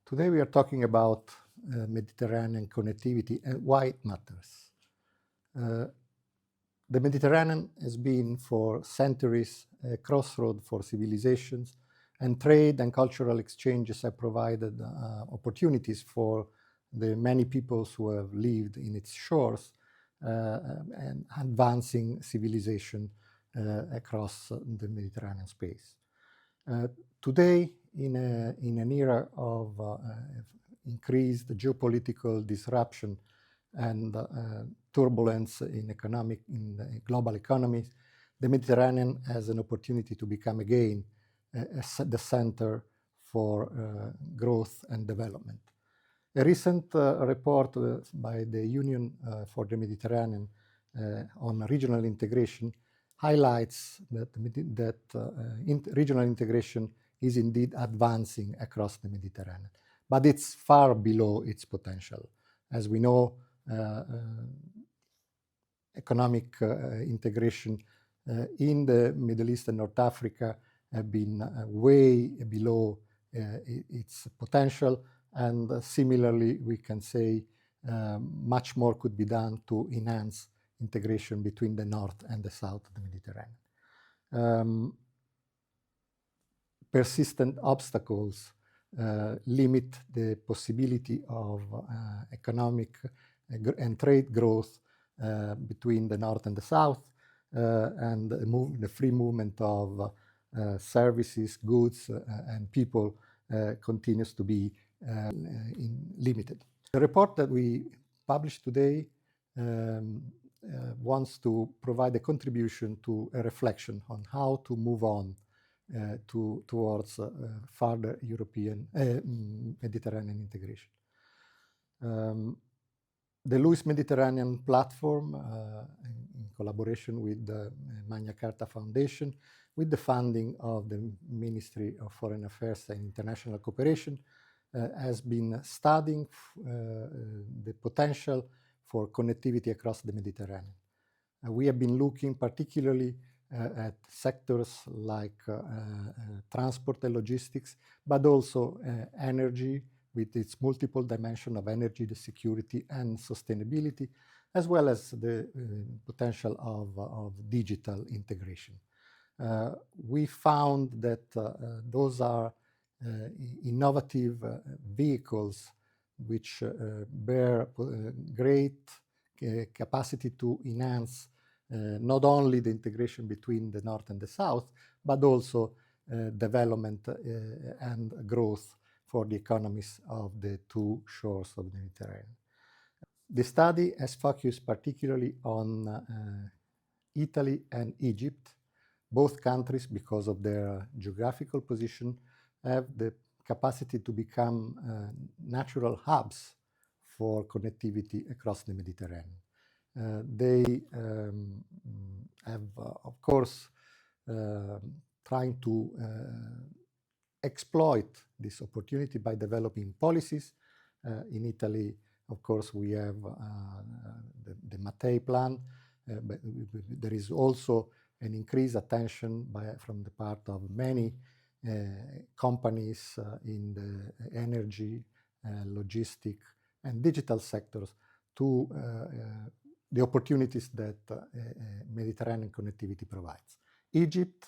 Today we are talking about Mediterranean connectivity and why it matters. The Mediterranean has been for centuries a crossroad for civilizations, and trade and cultural exchanges have provided opportunities for the many peoples who have lived in its shores and advancing civilization across the Mediterranean space. Today, in an era of increased geopolitical disruption and turbulence in global economies, the Mediterranean has an opportunity to become again the center for growth and development. A recent report by the Union for the Mediterranean on regional integration highlights that regional integration is indeed advancing across the Mediterranean, but it's far below its potential. As we know, economic integration in the Middle East and North Africa have been way below its potential, and similarly we can say much more could be done to enhance integration between the north and the south of the Mediterranean. Persistent obstacles limit the possibility of economic and trade growth between the north and the south, and the free movement of services, goods, and people continues to be limited. The report that we published today wants to provide a contribution to a reflection on how to move on towards further European Mediterranean integration. The Louis Mediterranean platform, in collaboration with the Magna Carta Foundation, with the funding of the Ministry of Foreign Affairs and International Cooperation, has been studying the potential for connectivity across the Mediterranean. We have been looking particularly at sectors like transport and logistics, but also energy with its multiple dimensions of energy, the security and sustainability, as well as the potential of digital integration. We found that those are innovative vehicles which bear great capacity to enhance not only the integration between the north and the south, but also development and growth for the economies of the two shores of the Mediterranean. The study has focused particularly on Italy and Egypt. Both countries, because of their geographical position, have the capacity to become natural hubs for connectivity across the Mediterranean. They have, of course, trying to exploit this opportunity by developing policies. In Italy, of course, we have the Mattei plan, but there is also an increased attention from the part of many companies in the energy, logistic, and digital sectors to the opportunities that Mediterranean connectivity provides. Egypt,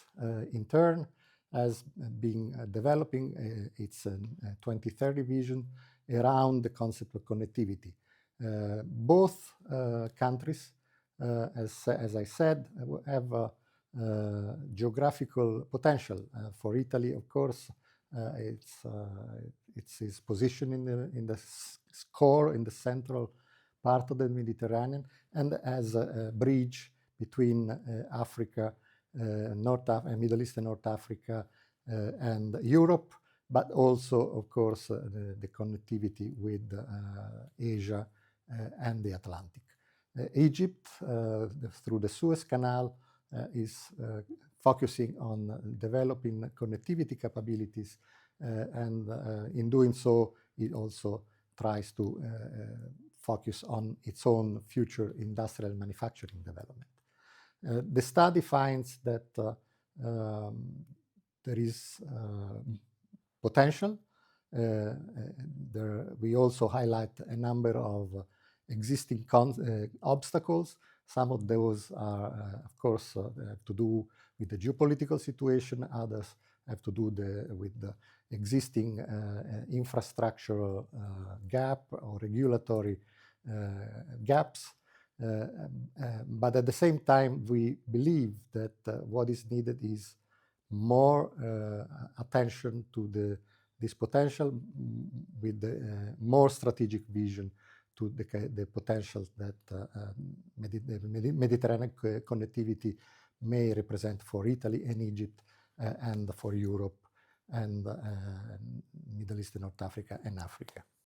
in turn, has been developing its 2030 vision around the concept of connectivity. Both countries, as I said, have geographical potential. For Italy, of course, it's its position in the core, in the central part of the Mediterranean, and as a bridge between Africa, Middle East and North Africa, and Europe, but also, of course, the connectivity with Asia and the Atlantic. Egypt, through the Suez Canal, is focusing on developing connectivity capabilities, and in doing so, it also tries to focus on its own future industrial manufacturing development. The study finds that there is potential. we also highlight a number of existing obstacles. Some of those are, of course, have to do with the geopolitical situation. Others have to do with the existing infrastructural gap or regulatory gaps. But at the same time, we believe that what is needed is more attention to this potential with more strategic vision to the potential that Mediterranean connectivity may represent for Italy and Egypt and for Europe and Middle East and North Africa and Africa.